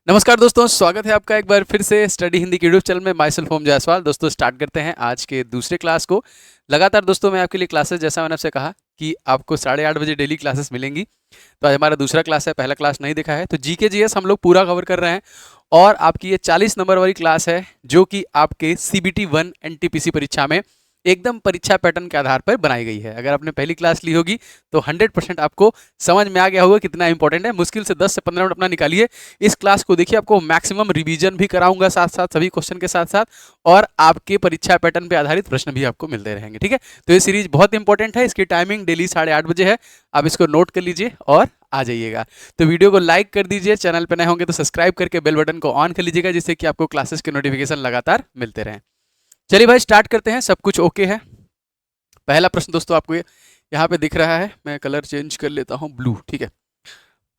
नमस्कार दोस्तों, स्वागत है आपका एक बार फिर से स्टडी हिंदी के यूट्यूब चैनल में। माई सेल्फ ओम जायसवाल। दोस्तों स्टार्ट करते हैं आज के दूसरे क्लास को। लगातार दोस्तों मैं आपके लिए क्लासेस, जैसा मैंने आपसे कहा कि आपको 8:30 बजे डेली क्लासेस मिलेंगी। तो आज हमारा दूसरा क्लास है, पहला क्लास नहीं देखा है तो जीके जीएस हम लोग पूरा कवर कर रहे हैं। और आपकी ये 40 नंबर वाली क्लास है जो कि आपके CBT 1 NTPC परीक्षा में एकदम परीक्षा पैटर्न के आधार पर बनाई गई है। अगर आपने पहली क्लास ली होगी तो 100% आपको समझ में आ गया होगा कितना इंपॉर्टेंट है। मुश्किल से 10 से 15 मिनट अपना निकालिए, इस क्लास को देखिए। आपको मैक्सिमम रिवीजन भी कराऊंगा साथ साथ, सभी क्वेश्चन के साथ साथ, और आपके परीक्षा पैटर्न पे आधारित प्रश्न भी आपको मिलते रहेंगे। ठीक है, तो ये सीरीज बहुत इंपॉर्टेंट है। इसकी टाइमिंग डेली 8:30 बजे है। आप इसको नोट कर लीजिए और आ जाइएगा। तो वीडियो को लाइक कर दीजिए, चैनल पर नए होंगे तो सब्सक्राइब करके बेल बटन को ऑन कर लीजिएगा, जिससे कि आपको क्लासेस के नोटिफिकेशन लगातार मिलते रहें। चलिए भाई स्टार्ट करते हैं। सब कुछ ओके है। पहला प्रश्न दोस्तों आपको यहाँ पे दिख रहा है, मैं कलर चेंज कर लेता हूँ, ब्लू। ठीक है,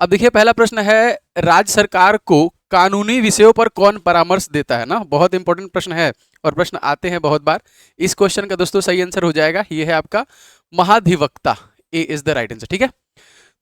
अब देखिए पहला प्रश्न है, राज्य सरकार को कानूनी विषयों पर कौन परामर्श देता है। ना, बहुत इंपॉर्टेंट प्रश्न है और प्रश्न आते हैं बहुत बार। इस क्वेश्चन का दोस्तों सही आंसर हो जाएगा, ये है आपका महाधिवक्ता। ए इज द राइट आंसर। ठीक है,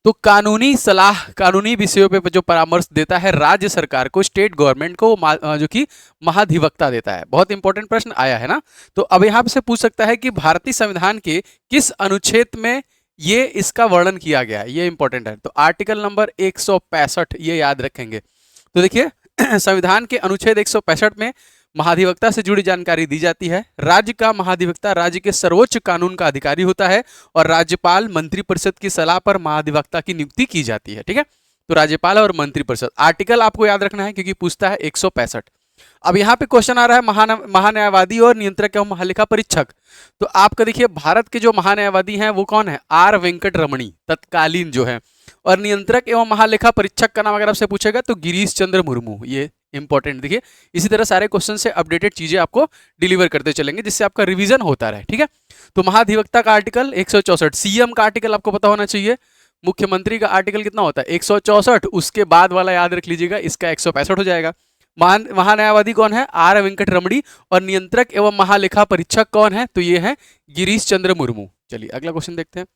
तो कानूनी सलाह, कानूनी विषयों पे जो परामर्श देता है राज्य सरकार को, स्टेट गवर्नमेंट को, जो कि महाधिवक्ता देता है। बहुत इंपॉर्टेंट प्रश्न आया है ना। तो अब यहाँ से पूछ सकता है कि भारतीय संविधान के किस अनुच्छेद में ये इसका वर्णन किया गया है। ये इंपॉर्टेंट है। तो आर्टिकल नंबर 165 ये याद रखेंगे। तो देखिए संविधान के अनुच्छेद 165 में महाधिवक्ता से जुड़ी जानकारी दी जाती है। राज्य का महाधिवक्ता राज्य के सर्वोच्च कानून का अधिकारी होता है और राज्यपाल मंत्रिपरिषद की सलाह पर महाधिवक्ता की नियुक्ति की जाती है। ठीक है, तो राज्यपाल और मंत्रिपरिषद, आर्टिकल आपको याद रखना है क्योंकि पूछता है 165। अब यहाँ पे क्वेश्चन आ रहा है महान्यायवादी और नियंत्रक एवं महालेखा परीक्षक। तो आपका देखिए भारत के जो महान्यायवादी हैं वो कौन है, आर वेंकट रमणी, तत्कालीन जो है। और नियंत्रक एवं महालेखा परीक्षक का नाम अगर आपसे पूछेगा तो गिरीश चंद्र मुर्मू। ये इंपॉर्टेंट, देखिए इसी तरह सारे क्वेश्चन से अपडेटेड चीजें आपको डिलीवर करते चलेंगे, जिससे आपका रिवीजन होता रहे। ठीक है, तो महाधिवक्ता का आर्टिकल 164, सीएम का आर्टिकल आपको पता होना चाहिए, मुख्यमंत्री का आर्टिकल कितना होता है 164, उसके बाद वाला याद रख लीजिएगा, इसका 165 हो जाएगा। महान्यायवादी कौन है, आर वेंकट रमणी, और नियंत्रक एवं महालेखा परीक्षक कौन है, तो ये है गिरीश चंद्र मुर्मू। चलिए अगला क्वेश्चन देखते हैं।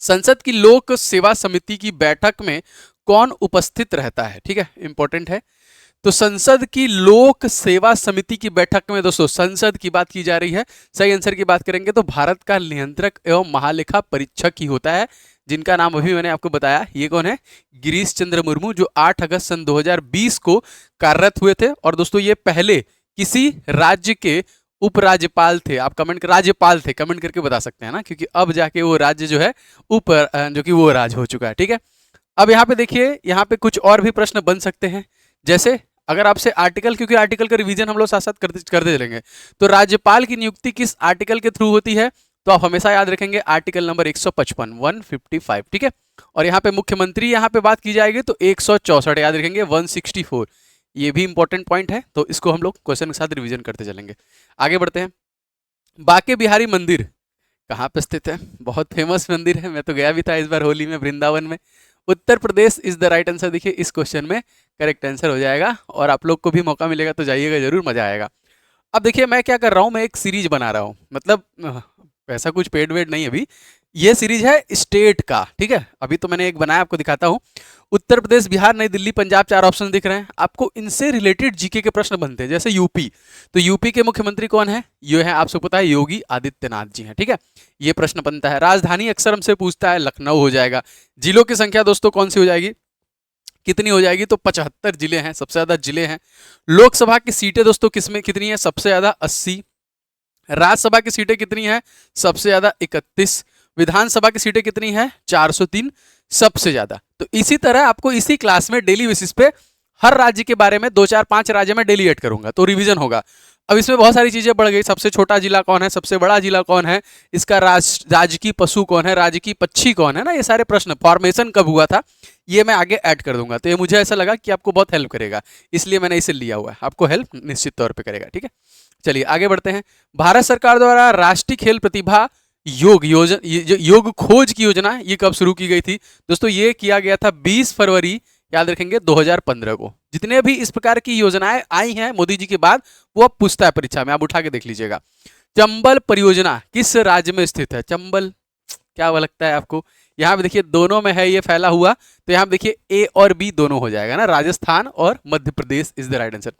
संसद की लोक सेवा समिति की बैठक में कौन उपस्थित रहता है। ठीक है, इंपॉर्टेंट है। तो संसद की लोक सेवा समिति की बैठक में दोस्तों संसद की बात की जा रही है। सही आंसर की बात करेंगे तो भारत का नियंत्रक एवं महालेखा परीक्षक ही होता है, जिनका नाम अभी मैंने आपको बताया। ये कौन है, गिरीश चंद्र मुर्मू, जो 8 अगस्त सन 2020 को कार्यरत हुए थे। और दोस्तों ये पहले किसी राज्य के उपराज्यपाल थे। आप राज्यपाल थे, कमेंट करके बता सकते हैं ना, क्योंकि अब जाके वो राज्य जो है जो कि वो राज्य हो चुका है। ठीक है, अब यहाँ पे देखिए, यहाँ पे कुछ और भी प्रश्न बन सकते हैं। जैसे अगर आपसे आर्टिकल, क्योंकि आर्टिकल का रिवीजन हम लोग साथ साथ करते चलेंगे, तो राज्यपाल की नियुक्ति किस आर्टिकल के थ्रू होती है, तो आप हमेशा याद रखेंगे आर्टिकल नंबर 155, 155। ठीक है, और यहाँ पे मुख्यमंत्री यहाँ पे बात की जाएगी तो 164 याद रखेंगे, 164। ये भी इंपॉर्टेंट पॉइंट है, तो इसको हम लोग क्वेश्चन के साथ रिवीजन करते चलेंगे। आगे बढ़ते हैं। बांके बिहारी मंदिर कहाँ पे स्थित है, बहुत फेमस मंदिर है, मैं तो गया भी था इस बार होली में वृंदावन में। Uttar Pradesh is the right answer. देखिए इस क्वेश्चन में करेक्ट आंसर हो जाएगा, और आप लोग को भी मौका मिलेगा तो जाइएगा जरूर, मजा आएगा। अब देखिए मैं क्या कर रहा हूँ, मैं एक सीरीज बना रहा हूँ, मतलब ऐसा कुछ पेड वेड नहीं अभी। ये सीरीज है स्टेट का। ठीक है, अभी तो मैंने एक बनाया, आपको दिखाता हूँ। उत्तर प्रदेश, बिहार, नई दिल्ली, पंजाब, 4 ऑप्शन दिख रहे हैं आपको। इनसे रिलेटेड जीके के प्रश्न बनते हैं। जैसे यूपी, तो यूपी के मुख्यमंत्री कौन है, ये है आपको पता है, योगी आदित्यनाथ जी हैं। ठीक है, ये प्रश्न बनता है। राजधानी अक्सर हमसे पूछता है, लखनऊ हो जाएगा। जिलों की संख्या दोस्तों कौन सी हो जाएगी, कितनी हो जाएगी, तो 75 जिले हैं, सबसे ज्यादा जिले हैं। लोकसभा की सीटें दोस्तों किसमें कितनी है, सबसे ज्यादा 80। राज्यसभा की सीटें कितनी है, सबसे ज्यादा 31। विधानसभा की सीटें कितनी है, 403, सबसे ज्यादा। तो इसी तरह आपको इसी क्लास में डेली बेसिस पे हर राज्य के बारे में 2 4 5 राज्य में डेली ऐड करूंगा, तो रिवीजन होगा। अब इसमें बहुत सारी चीजें बढ़ गई। सबसे छोटा जिला कौन है, सबसे बड़ा जिला कौन है, इसका राजकीय पशु कौन है, राजकीय पक्षी कौन है ना, ये सारे प्रश्न, फॉर्मेशन कब हुआ था, ये मैं आगे ऐड कर दूंगा। तो ये मुझे ऐसा लगा कि आपको बहुत हेल्प करेगा, इसलिए मैंने इसे लिया हुआ है। आपको हेल्प निश्चित तौर पर करेगा। ठीक है, चलिए आगे बढ़ते हैं। भारत सरकार द्वारा राष्ट्रीय खेल प्रतिभा योग खोज की योजना ये कब शुरू की गई थी, दोस्तों ये किया गया था 20 फरवरी याद रखेंगे 2015 को। जितने भी इस प्रकार की योजनाएं आई हैं मोदी जी के बाद, वो अब पूछता है परीक्षा में, आप उठा के देख लीजिएगा। चंबल परियोजना किस राज्य में स्थित है, चंबल क्या लगता है आपको, यहाँ पे देखिए दोनों में है ये फैला हुआ, तो यहाँ पे देखिए ए और बी दोनों हो जाएगा ना, राजस्थान और Madhya Pradesh is the right answer.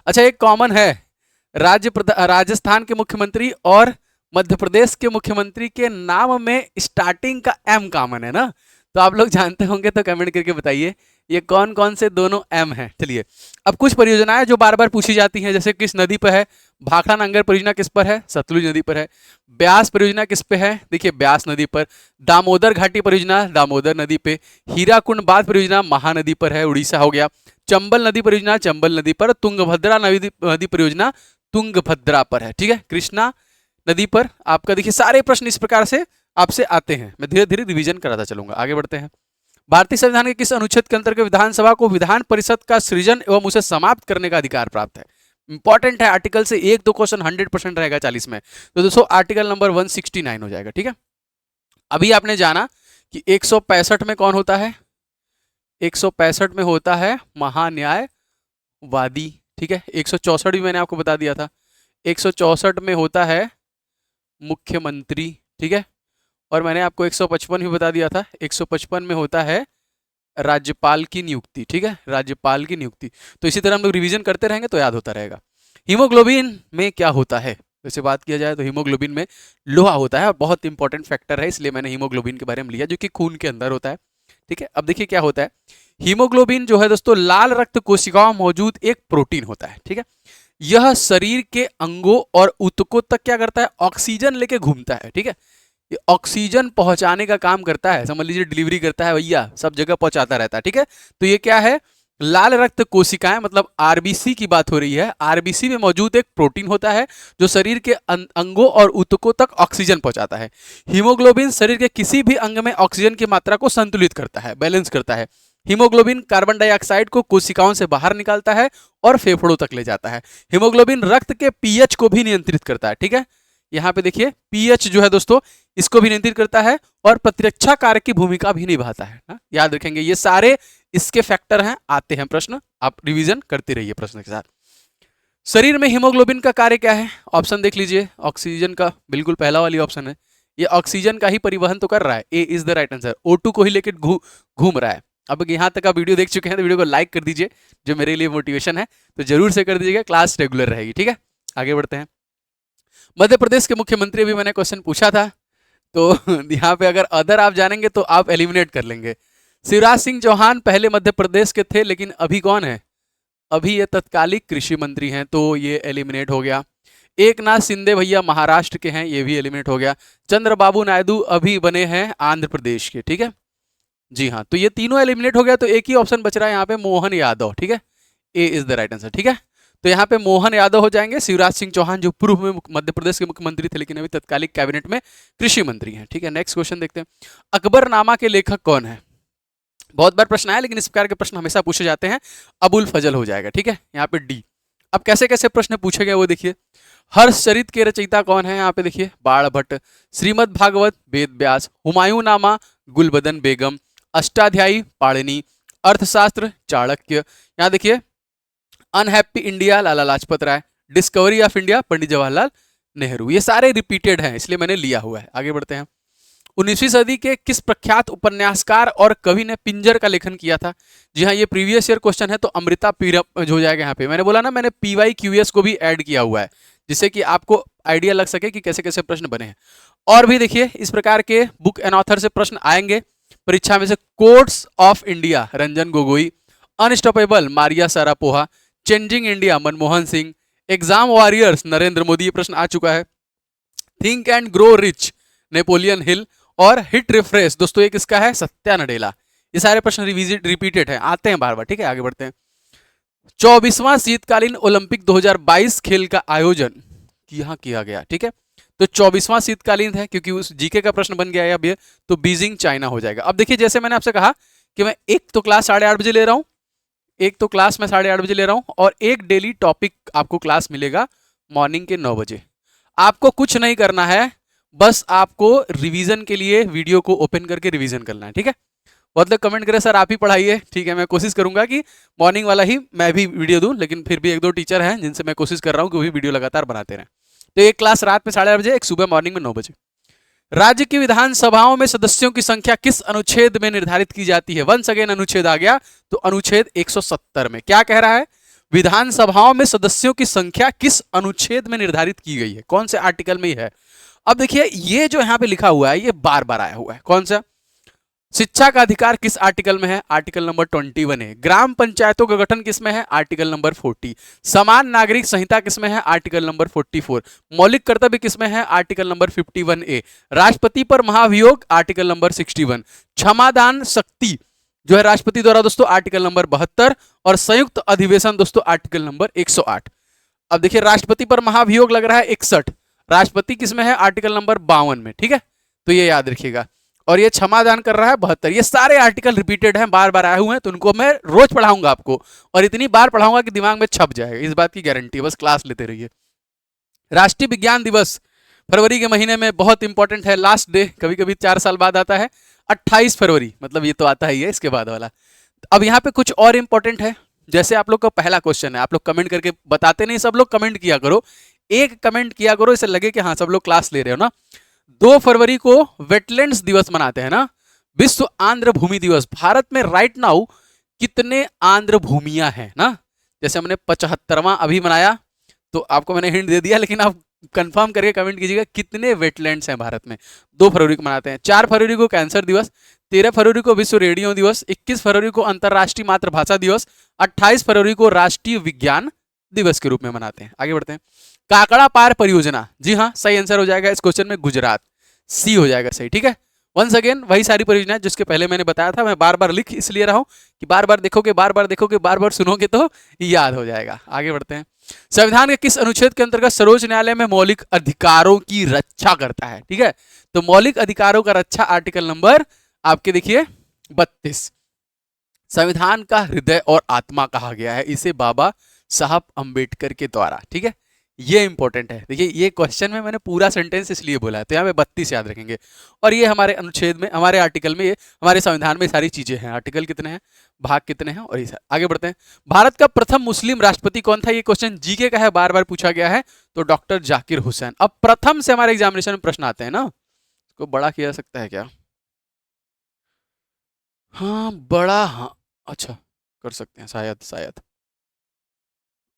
अच्छा एक कॉमन है, राजस्थान के मुख्यमंत्री और मध्य प्रदेश के मुख्यमंत्री के नाम में स्टार्टिंग का एम कॉमन है ना, तो आप लोग जानते होंगे तो कमेंट करके बताइए ये कौन कौन से दोनों एम हैं। चलिए अब कुछ परियोजनाएं जो बार बार पूछी जाती हैं, जैसे किस नदी पर है, भाखड़ा नांगर परियोजना किस पर है, सतलुज नदी पर है। ब्यास परियोजना किस पे है, देखिए ब्यास नदी पर। दामोदर घाटी परियोजना दामोदर नदी पे। हीराकुंड बांध परियोजना महानदी पर है, उड़ीसा हो गया। चंबल नदी परियोजना चंबल नदी पर। तुंगभद्रा नदी परियोजना तुंगभद्रा पर है, ठीक है। कृष्णा नदी पर आपका देखिए सारे प्रश्न इस प्रकार से आपसे आते हैं, मैं धीरे धीरे रिवीजन कराता चलूंगा। आगे बढ़ते हैं। भारतीय संविधान के किस अनुच्छेद के अंतर्गत विधानसभा को विधान परिषद का सृजन एवं उसे समाप्त करने का अधिकार प्राप्त है? इंपॉर्टेंट है, आर्टिकल से एक दो क्वेश्चन 100% रहेगा 40 में, तो दोस्तों आर्टिकल नंबर 169 हो जाएगा, ठीक है। अभी आपने जाना कि 165 में कौन होता है, 165 में होता है महान्यायवादी, ठीक है। 164 भी मैंने आपको बता दिया था, 164 में होता है मुख्यमंत्री, ठीक है। और मैंने आपको 155 भी बता दिया था, 155 में होता है राज्यपाल की नियुक्ति, ठीक है, राज्यपाल की नियुक्ति। तो इसी तरह हम लोग रिवीजन करते रहेंगे तो याद होता रहेगा। हीमोग्लोबिन में क्या होता है, वैसे बात किया जाए तो हीमोग्लोबिन में लोहा होता है और बहुत इंपॉर्टेंट फैक्टर है, इसलिए मैंने हीमोग्लोबिन के बारे में लिया, जो कि खून के अंदर होता है, ठीक है। अब देखिए क्या होता है, हीमोग्लोबिन जो है दोस्तों लाल रक्त कोशिकाओं में मौजूद एक प्रोटीन होता है, ठीक है। यह शरीर के अंगों और ऊतकों तक क्या करता है, ऑक्सीजन लेके घूमता है, ठीक है। ये ऑक्सीजन पहुंचाने का काम करता है, समझ लीजिए डिलीवरी करता है भैया, सब जगह पहुंचाता रहता है, ठीक है। तो ये क्या है, लाल रक्त कोशिकाएं, मतलब आरबीसी की बात हो रही है। आरबीसी में मौजूद एक प्रोटीन होता है जो शरीर के अंगों और ऊतकों तक ऑक्सीजन पहुंचाता है। हीमोग्लोबिन शरीर के किसी भी अंग में ऑक्सीजन की मात्रा को संतुलित करता है, बैलेंस करता है। हीमोग्लोबिन कार्बन डाइऑक्साइड को कोशिकाओं से बाहर निकालता है और फेफड़ों तक ले जाता है। हीमोग्लोबिन रक्त के पीएच को भी नियंत्रित करता है, ठीक है। यहाँ पे देखिए पीएच जो है दोस्तों इसको भी नियंत्रित करता है और प्रतिरक्षा कार्य की भूमिका भी निभाता है ना? याद रखेंगे, ये सारे इसके फैक्टर हैं, आते हैं प्रश्न, आप रिवीजन करते रहिए प्रश्न के साथ। शरीर में हीमोग्लोबिन का कार्य क्या है, ऑप्शन देख लीजिए, ऑक्सीजन का बिल्कुल पहला वाली ऑप्शन है, ये ऑक्सीजन का ही परिवहन तो कर रहा है, A is the right answer. O2 को ही लेकर घूम रहा है। अब यहाँ तक आप वीडियो देख चुके हैं तो वीडियो को लाइक कर दीजिए, जो मेरे लिए मोटिवेशन है, तो जरूर से कर दीजिएगा, क्लास रेगुलर रहेगी, ठीक है। आगे बढ़ते हैं। मध्य प्रदेश के मुख्यमंत्री, अभी मैंने क्वेश्चन पूछा था, तो यहाँ पे अगर अदर आप जानेंगे तो आप एलिमिनेट कर लेंगे। शिवराज सिंह चौहान पहले मध्य प्रदेश के थे, लेकिन अभी कौन है, अभी ये तत्कालिक कृषि मंत्री हैं, तो ये एलिमिनेट हो गया। एक नाथ शिंदे भैया महाराष्ट्र के हैं, ये भी एलिमिनेट हो गया। चंद्रबाबू नायडू अभी बने हैं आंध्र प्रदेश के, ठीक है जी हाँ, तो ये तीनों एलिमिनेट हो गया, तो एक ही ऑप्शन बच रहा है यहाँ पे, मोहन यादव, ठीक है, A is the right answer, ठीक है। तो यहाँ पे मोहन यादव हो जाएंगे। शिवराज सिंह चौहान जो पूर्व में मध्य प्रदेश के मुख्यमंत्री थे, लेकिन अभी तत्कालिक कैबिनेट में कृषि मंत्री हैं, ठीक है। नेक्स्ट क्वेश्चन देखते हैं, अकबरनामा के लेखक कौन है। बहुत बार प्रश्न आया, लेकिन इस प्रकार के प्रश्न हमेशा पूछे जाते हैं, अबुल फजल हो जाएगा, ठीक है, यहाँ पे डी। अब कैसे कैसे प्रश्न पूछे गए वो देखिए। हर्षचरित के रचयिता कौन है, यहाँ पे देखिए बाण भट्ट। श्रीमद् भागवत वेद व्यास। हुमायूं नामा गुलबदन बेगम। अष्टाध्यायी पाणिनि। अर्थशास्त्र चाणक्य। यहाँ देखिए unhappy India Lala Lajpat Rai. Discovery of India Pandit Jawaharlal Nehru. ये सारे रिपीटेड हैं, इसलिए मैंने लिया हुआ है। आगे बढ़ते हैं। 19वीं सदी के किस प्रख्यात उपन्यासकार और कवि ने पिंजर का लेखन किया था। जी हाँ, ये प्रीवियस ईयर क्वेश्चन है, तो अमृता पीरप हो जाएगा यहाँ पे। मैंने बोला ना, मैंने PYQS को भी ऐड किया हुआ है, जिससे कि आपको आइडिया लग सके कि कैसे कैसे प्रश्न बने हैं। और भी देखिए इस प्रकार के बुक एंड ऑथर से प्रश्न आएंगे परीक्षा में से। Courts of India Ranjan Gogoi. Unstoppable Maria Sharapova. Changing India Manmohan Singh. Exam warriors Narendra Modi, ये प्रश्न आ चुका है। Think and grow rich Napoleon Hill. और हिट रिफ्रेश दोस्तों ये किसका है, सत्या नडेला। ये सारे प्रश्न रिपीटेड है, आते हैं बार बार, ठीक है। आगे बढ़ते हैं। 24वां शीतकालीन ओलंपिक 2022 खेल का आयोजन यहाँ किया गया, ठीक है। तो 24वां शीतकालीन है, क्योंकि उस जीके का प्रश्न बन गया है अब ये, तो बीजिंग चाइना हो जाएगा। अब देखिए जैसे मैंने आपसे कहा कि मैं एक तो क्लास 8:30 बजे ले रहा हूँ, एक तो क्लास मैं 8:30 बजे ले रहा हूँ, और एक डेली टॉपिक आपको क्लास मिलेगा मॉर्निंग के 9 बजे। आपको कुछ नहीं करना है, बस आपको रिवीजन के लिए वीडियो को ओपन करके रिवीजन करना है, ठीक है। बहुत लोग कमेंट करें सर आप ही पढ़ाइए, ठीक है, मैं कोशिश करूंगा कि मॉर्निंग वाला ही मैं भी वीडियो दूं, लेकिन फिर भी एक दो टीचर हैं जिनसे मैं कोशिश कर रहा हूं कि वो भी वीडियो लगातार बनाते रहें। तो एक क्लास रात में 8:30 बजे, एक सुबह मॉर्निंग में 9 बजे। राज्य की विधानसभाओं में सदस्यों की संख्या किस अनुच्छेद में निर्धारित की जाती है? वंस अगेन अनुच्छेद आ गया, तो अनुच्छेद 170 में क्या कह रहा है? विधानसभाओं में सदस्यों की संख्या किस अनुच्छेद में निर्धारित की गई है, कौन से आर्टिकल में है? अब देखिए ये जो यहां पे लिखा हुआ है ये बार बार आया हुआ है, कौन सा? शिक्षा का अधिकार किस आर्टिकल में है? आर्टिकल नंबर 21 है। ग्राम पंचायतों का गठन किस में है? Article number 40। समान नागरिक संहिता किस में है? Article number 44। मौलिक कर्तव्य किस में है? Article number 51A। राष्ट्रपति पर महाभियोग आर्टिकल नंबर 61। क्षमादान शक्ति जो है राष्ट्रपति द्वारा दोस्तों आर्टिकल नंबर 72। और संयुक्त अधिवेशन दोस्तों आर्टिकल नंबर 108। अब देखिए राष्ट्रपति पर महाभियोग लग रहा है 61, राष्ट्रपति किस में है? आर्टिकल नंबर 52 में, ठीक है, तो ये याद रखिएगा। और ये क्षमादान कर रहा है 72। ये सारे आर्टिकल रिपीटेड हैं, बार बार आए हुए हैं, तो उनको मैं रोज पढ़ाऊंगा आपको, और इतनी बार पढ़ाऊंगा कि दिमाग में छप जाएगा, इस बात की गारंटी है, बस क्लास लेते रहिए। राष्ट्रीय विज्ञान दिवस फरवरी के महीने में बहुत इंपॉर्टेंट है, लास्ट डे कभी कभी 4 साल बाद आता है, 28 फरवरी, मतलब ये तो आता ही है इसके बाद वाला। अब यहाँ पे कुछ और इंपॉर्टेंट है, जैसे आप लोग का पहला क्वेश्चन है, आप लोग कमेंट करके बताते नहीं, सब लोग कमेंट किया करो, एक कमेंट किया करो, इसे लगे कि हाँ सब लोग क्लास ले रहे हो ना। 2 फरवरी को वेटलैंड्स दिवस मनाते हैं ना, विश्व आंध्र भूमि दिवस। भारत में राइट नाउ कितने आंध्र भूमियां हैं ना, जैसे हमने 75वां अभी मनाया, तो आपको मैंने हिंट दे दिया, लेकिन आप कंफर्म करके कमेंट कीजिएगा कितने वेटलैंड्स हैं भारत में। 2 फरवरी को मनाते हैं। 4 फरवरी को कैंसर दिवस, 13 फरवरी को विश्व रेडियो दिवस, 21 फरवरी को अंतर्राष्ट्रीय मातृभाषा दिवस, 28 फरवरी को राष्ट्रीय विज्ञान दिवस के रूप में मनाते हैं। आगे बढ़ते हैं। काकड़ा पार परियोजना, जी हाँ सही आंसर हो जाएगा इस क्वेश्चन में गुजरात, सी हो जाएगा सही, ठीक है। वंस अगेन वही सारी परियोजना जिसके पहले मैंने बताया था, मैं बार बार लिख इसलिए रहा हूं कि बार बार देखोगे, बार बार देखोगे, बार बार सुनोगे तो याद हो जाएगा। आगे बढ़ते हैं। संविधान के किस अनुच्छेद के अंतर्गत सर्वोच्च न्यायालय में मौलिक अधिकारों की रक्षा करता है? ठीक है, तो मौलिक अधिकारों का रक्षा आर्टिकल नंबर आपके देखिए 32। संविधान का हृदय और आत्मा कहा गया है इसे बाबा साहब अंबेडकर के द्वारा, ठीक है, ये इंपॉर्टेंट है। देखिए ये क्वेश्चन में मैंने पूरा सेंटेंस इसलिए बोला है, तो यहाँ पे 32 याद रखेंगे। और ये हमारे अनुच्छेद में, हमारे आर्टिकल में, ये हमारे संविधान में सारी चीजें हैं। आर्टिकल कितने हैं, भाग कितने हैं, और ये आगे बढ़ते हैं। भारत का प्रथम मुस्लिम राष्ट्रपति कौन था? ये क्वेश्चन जीके का है, बार बार पूछा गया है, तो डॉक्टर जाकिर हुसैन। अब प्रथम से हमारे एग्जामिनेशन में प्रश्न आते हैं ना, इसको बड़ा किया जा सकता है क्या? हाँ बड़ा, हाँ अच्छा कर सकते हैं, शायद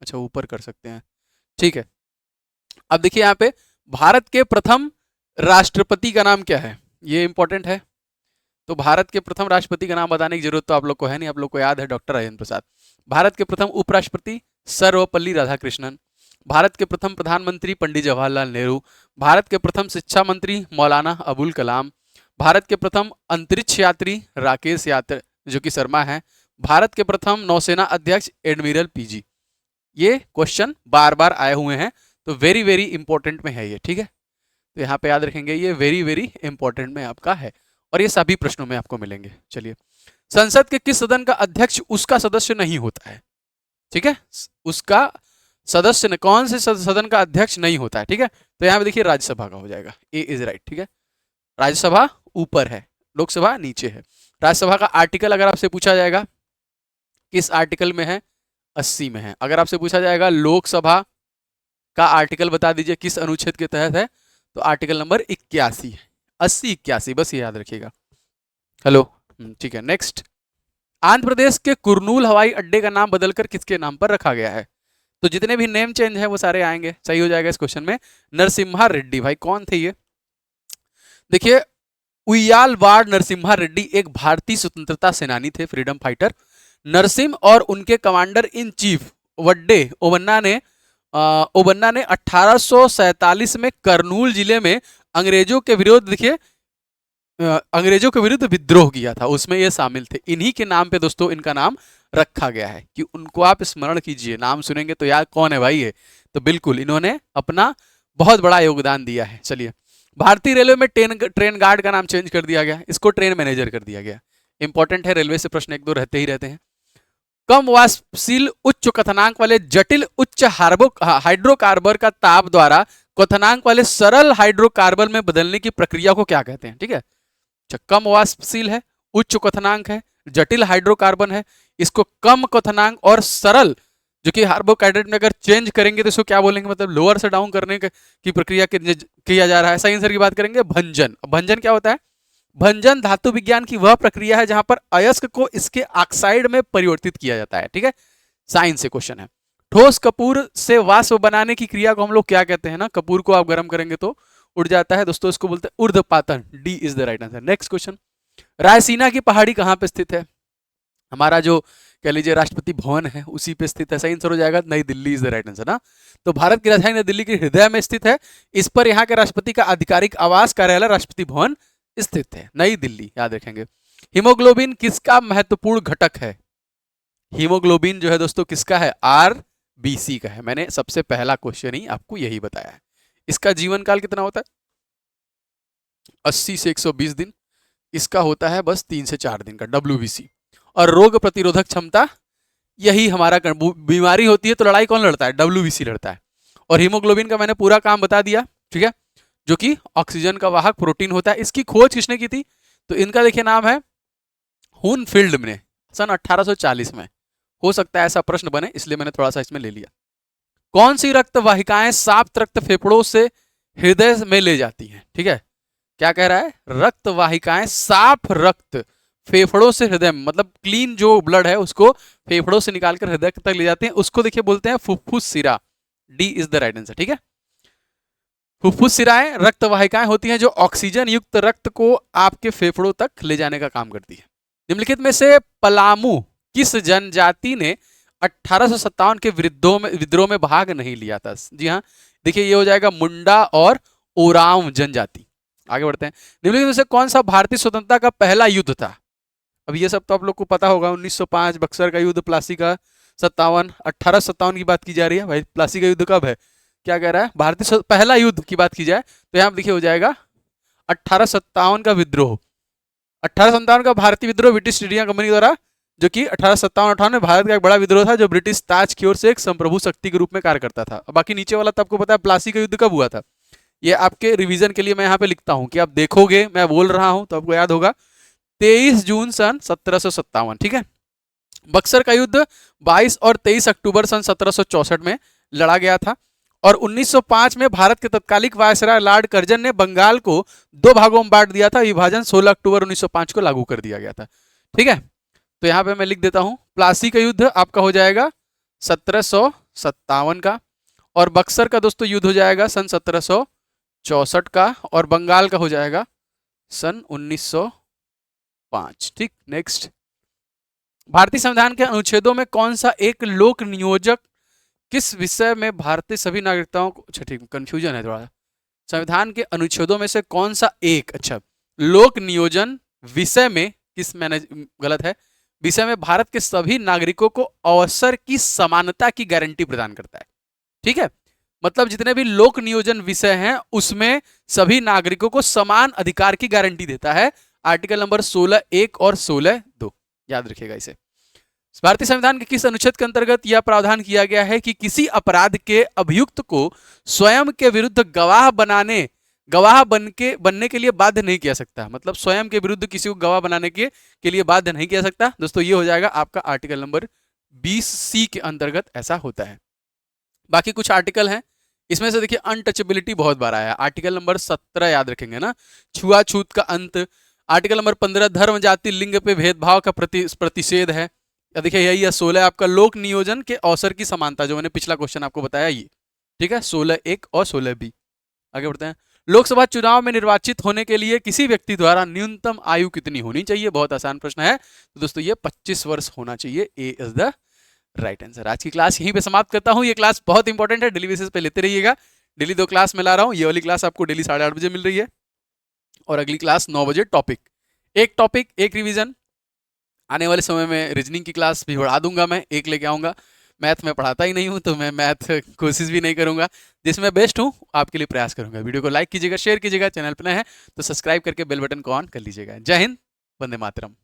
अच्छा ऊपर कर सकते हैं, ठीक है। अब देखिए यहाँ पे भारत के प्रथम राष्ट्रपति का नाम क्या है, ये इंपॉर्टेंट है। तो भारत के प्रथम राष्ट्रपति का नाम बताने की जरूरत तो आप लोग को है नहीं, आप लोग को याद है डॉक्टर राजेंद्र प्रसाद। भारत के प्रथम उपराष्ट्रपति सर्वपल्ली राधाकृष्णन। भारत के प्रथम प्रधानमंत्री पंडित जवाहरलाल नेहरू। भारत के प्रथम शिक्षा मंत्री मौलाना अबुल कलाम। भारत के प्रथम अंतरिक्ष यात्री राकेश यात्री जो कि शर्मा है। भारत के प्रथम नौसेना अध्यक्ष एडमिरल पीजी। ये क्वेश्चन बार बार आए हुए हैं, तो वेरी वेरी इंपॉर्टेंट में है ये, ठीक है, तो यहाँ पे याद रखेंगे ये वेरी वेरी इंपॉर्टेंट में आपका है, और ये सभी प्रश्नों में आपको मिलेंगे। चलिए, संसद के किस सदन का अध्यक्ष उसका सदस्य नहीं होता है? ठीक है, उसका सदस्य ने, कौन से सदन का अध्यक्ष नहीं होता है, ठीक है, तो यहाँ पे देखिए राज्यसभा का हो जाएगा, ए इज राइट, ठीक है। राज्यसभा ऊपर है, लोकसभा नीचे है। राज्यसभा का आर्टिकल अगर आपसे पूछा जाएगा किस आर्टिकल में है, 80 में है। अगर आपसे पूछा जाएगा लोकसभा का आर्टिकल बता दीजिए किस अनुच्छेद के तहत है, तो आर्टिकल नंबर 81 है, 80-81, बस ये याद रखिएगा। हेलो, ठीक है। नेक्स्ट, आंध्र प्रदेश के कुरनूल हवाई अड्डे का नाम बदलकर किसके नाम पर रखा गया है? तो जितने भी नेम चेंज है वो सारे आएंगे, सही हो जाएगा इस क्वेश्चन में। नरसिम्हा रेड्डी, भाई कौन थे ये? देखिए उయ్యాలవాड़ नरसिम्हा रेड्डी एक भारतीय स्वतंत्रता सेनानी थे, फ्रीडम फाइटर। नरसिम्हा और उनके कमांडर इन चीफ वड्डे ओबन्ना ने 1847 में करनूल जिले में अंग्रेजों के विरुद्ध, देखिए अंग्रेजों के विरुद्ध विद्रोह किया था, उसमें ये शामिल थे। इन्हीं के नाम पे दोस्तों इनका नाम रखा गया है, कि उनको आप स्मरण कीजिए, नाम सुनेंगे तो यार कौन है भाई ये, तो बिल्कुल इन्होंने अपना बहुत बड़ा योगदान दिया है। चलिए, भारतीय रेलवे में ट्रेन गार्ड का नाम चेंज कर दिया गया, इसको ट्रेन मैनेजर कर दिया गया। इंपॉर्टेंट है, रेलवे से प्रश्न एक दो रहते ही रहते हैं। कम वाष्पशील उच्च क्वथनांक वाले जटिल उच्च हाइड्रोकार्बन का ताप द्वारा क्वथनांक वाले सरल हाइड्रोकार्बन में बदलने की प्रक्रिया को क्या कहते हैं? ठीक है, कम वाष्पशील है, उच्च क्वथनांक है, जटिल हाइड्रोकार्बन है, इसको कम क्वथनांक और सरल जो कि कार्बोहाइड्रेट में अगर चेंज करेंगे तो इसको क्या बोलेंगे, मतलब लोअर से डाउन करने की प्रक्रिया किया जा रहा है। सही आंसर की बात करेंगे भंजन। भंजन क्या होता है? भंजन धातु विज्ञान की वह प्रक्रिया है जहां पर अयस्क को इसके ऑक्साइड में परिवर्तित किया जाता है। ठीक है, साइंस से क्वेश्चन है। ठोस कपूर से वाष्प बनाने की क्रिया को हम लोग क्या कहते हैं ना, कपूर को आप गर्म करेंगे तो उड़ जाता है दोस्तों, इसको बोलते हैं ऊर्ध्वपातन। D is the right answer. Next question, Raisina की पहाड़ी कहां पे स्थित है? हमारा जो कह लीजिए राष्ट्रपति भवन है उसी पे स्थित है। सही आंसर हो जाएगा नई Delhi is the right answer ना। तो भारत की राजधानी नई दिल्ली के हृदय में स्थित है। इस पर यहाँ के राष्ट्रपति का आधिकारिक आवास कार्यालय राष्ट्रपति भवन स्थित है, नई दिल्ली, याद रखेंगे। हीमोग्लोबिन किसका महत्वपूर्ण घटक है? हीमोग्लोबिन जो है दोस्तों किसका है? आरबीसी का है। मैंने सबसे पहला क्वेश्चन ही आपको यही बताया है। इसका जीवन काल कितना होता है? 80 से 120 दिन। इसका होता है बस 3 से 4 दिन का, डब्ल्यूबीसी। और रोग प्रतिरोधक क्षमता, यही हमारा बीमारी होती है तो लड़ाई कौन लड़ता है? डब्ल्यूबीसी लड़ता है। और हीमोग्लोबिन का मैंने पूरा काम बता दिया, ठीक है, जो कि ऑक्सीजन का वाहक प्रोटीन होता है। इसकी खोज किसने की थी? तो इनका देखिए नाम है हुनफील्ड ने, सन 1840 में। हो सकता है ऐसा प्रश्न बने, इसलिए मैंने थोड़ा सा इसमें ले लिया। कौन सी रक्त वाहिकाएं साफ रक्त फेफड़ों से हृदय में ले जाती हैं? ठीक है, क्या कह रहा है? रक्त वाहिकाएं साफ रक्त फेफड़ों से हृदय में, मतलब क्लीन जो ब्लड है उसको फेफड़ों से निकालकर हृदय तक ले जाते हैं, उसको देखिए बोलते हैं फुफ्फुस सिरा। D is the right answer. ठीक है, फुफ्फुस सिराएं रक्त वाहिकाएं होती हैं जो ऑक्सीजन युक्त रक्त को आपके फेफड़ों तक ले जाने का काम करती है। निम्नलिखित में से पलामू किस जनजाति ने 1857 के विद्रोह में भाग नहीं लिया था? जी हाँ, देखिए ये हो जाएगा मुंडा और ओरांव जनजाति। आगे बढ़ते हैं। निम्नलिखित में से कौन सा भारतीय स्वतंत्रता का पहला युद्ध था? अब ये सब तो आप लोग को पता होगा, 1905 बक्सर का युद्ध, प्लासी का 57, 1857 की बात की जा रही है भाई। प्लासी का युद्ध कब है? क्या कह रहा है? भारतीय पहला युद्ध की बात की जाए तो यहाँ देखिए हो जाएगा 1857 का विद्रोह। 1857 का भारतीय विद्रोह ब्रिटिश ईस्ट इंडिया कंपनी द्वारा, जो कि 1857-58 में भारत का एक बड़ा विद्रोह था जो ब्रिटिश ताज की ओर से एक संप्रभु शक्ति के रूप में कार्य करता था। बाकी नीचे वाला तो आपको पता है प्लासी का युद्ध कब हुआ था। ये आपके रिवीजन के लिए मैं यहाँ पे लिखता हूँ कि आप देखोगे मैं बोल रहा हूँ तो आपको याद होगा। 23 जून सन 1757। ठीक है, बक्सर का युद्ध 22 और 23 अक्टूबर सन 1764 में लड़ा गया था। और 1905 में भारत के तत्कालिक वायसराय लॉर्ड कर्जन ने बंगाल को 2 भागों में बांट दिया था। विभाजन 16 अक्टूबर 1905 को लागू कर दिया गया था। ठीक है, तो यहाँ पे मैं लिख देता हूं, प्लासी का युद्ध आपका हो जाएगा 1757 का, और बक्सर का दोस्तों युद्ध हो जाएगा सन 1764 का, और बंगाल का हो जाएगा सन 1905। ठीक, नेक्स्ट, भारतीय संविधान के अनुच्छेदों में कौन सा एक लोक नियोजक किस विषय में भारतीय सभी नागरिकताओं को, अच्छा ठीक कंफ्यूजन है थोड़ा, संविधान के अनुच्छेदों में से कौन सा एक, अच्छा लोक नियोजन विषय में किस, मैंने गलत है, विषय में भारत के सभी नागरिकों को अवसर की समानता की गारंटी प्रदान करता है। ठीक है, मतलब जितने भी लोक नियोजन विषय हैं उसमें सभी नागरिकों को समान अधिकार की गारंटी देता है। आर्टिकल नंबर 16(1) और 16(2), याद रखिएगा इसे। भारतीय संविधान के किस अनुच्छेद के अंतर्गत यह प्रावधान किया गया है कि किसी अपराध के अभियुक्त को स्वयं के विरुद्ध गवाह बनने के लिए बाध्य नहीं किया सकता? मतलब स्वयं के विरुद्ध किसी को गवाह बनाने के लिए बाध्य नहीं किया सकता दोस्तों। ये हो जाएगा आपका आर्टिकल नंबर 20C के अंतर्गत ऐसा होता है। बाकी कुछ आर्टिकल हैं, इसमें से देखिए अनटचेबिलिटी बहुत बार आया। आर्टिकल नंबर 17 याद रखेंगे ना, छुआछूत का अंत। आर्टिकल नंबर 15 धर्म जाति लिंग पे भेदभाव का प्रतिषेध है। देखिए यही है 16 आपका लोक नियोजन के अवसर की समानता, जो मैंने पिछला क्वेश्चन आपको बताया ये। ठीक है, 16(1) और 16(B). आगे बढ़ते हैं। लोकसभा चुनाव में निर्वाचित होने के लिए किसी व्यक्ति द्वारा न्यूनतम आयु कितनी होनी चाहिए? बहुत आसान प्रश्न है तो दोस्तों, ये 25 वर्ष होना चाहिए। ए इज द राइट आंसर। आज की क्लास यहीं पे समाप्त करता हूँ। ये क्लास बहुत इंपॉर्टेंट है, डेली बेसिस पे लेते रहिएगा। डेली 2 क्लास में ला रहा हूँ। ये वाली क्लास आपको डेली 8:30 बजे मिल रही है, और अगली क्लास 9 बजे टॉपिक एक रिवीजन। आने वाले समय में रीजनिंग की क्लास भी बढ़ा दूंगा, मैं एक लेके आऊंगा। मैथ में पढ़ाता ही नहीं हूं तो मैं मैथ कोशिश भी नहीं करूंगा, जिसमें बेस्ट हूं आपके लिए प्रयास करूंगा। वीडियो को लाइक कीजिएगा, शेयर कीजिएगा, चैनल पर नए हैं तो सब्सक्राइब करके बेल बटन को ऑन कर लीजिएगा। जय हिंद, वंदे मातरम।